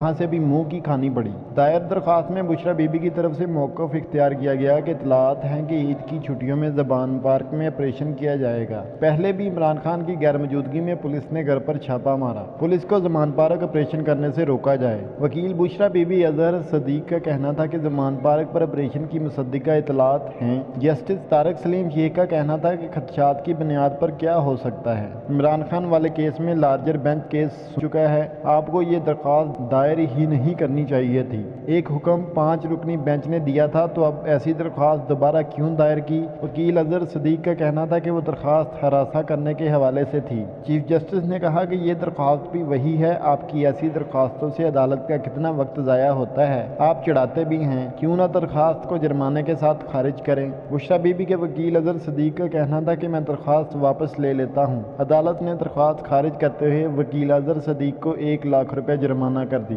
वहाँ से भी मुंह की खानी पड़ी। दायर दरख्वास्त में बुशरा बीबी की तरफ से मौक़िफ़ इख्तियार किया गया कि इत्तलात हैं कि ईद की छुट्टियों में ज़बान पार्क में ऑपरेशन किया जाएगा। पहले भी इमरान खान की गैर मौजूदगी में पुलिस ने घर पर छापा मारा। पुलिस को ज़बान पार्क ऑपरेशन करने से रोका जाए। वकील बुशरा बीबी अजहर सदीक का कहना था कि ज़बान पार्क पर ऑपरेशन की मुसद्दिका इत्तलात हैं। जस्टिस तारिक सलीम शेख का कहना था कि खदशात की बुनियाद पर क्या हो सकता है। इमरान खान वाले केस में लार्जर बेंच केस हो चुका है। आपको ये दरख्वास्त दायर ही नहीं करनी चाहिए थी। एक हुक्म 5 रुकनी बेंच ने दिया था, तो अब ऐसी दरख्वास्त दोबारा क्यों दायर की? वकील अजहर सदीक का कहना था कि वो दरख्वास्त हरासा करने के हवाले से थी। चीफ जस्टिस ने कहा कि ये दरख्वास्त भी वही है। आपकी ऐसी दरख्वास्तों से अदालत का कितना वक्त ज़ाया होता है। आप चिढ़ाते भी हैं, क्यों ना दरख्वास्त को जुर्माने के साथ खारिज करें। बुशरा बीबी के वकील अजहर सदीक का कहना था कि मैं दरख्वास्त वापस ले लेता हूँ। अदालत ने दरख्वास्त खारिज करते हुए वकील अजहर सदीक को 1 लाख रुपये जुर्माना कर दिया।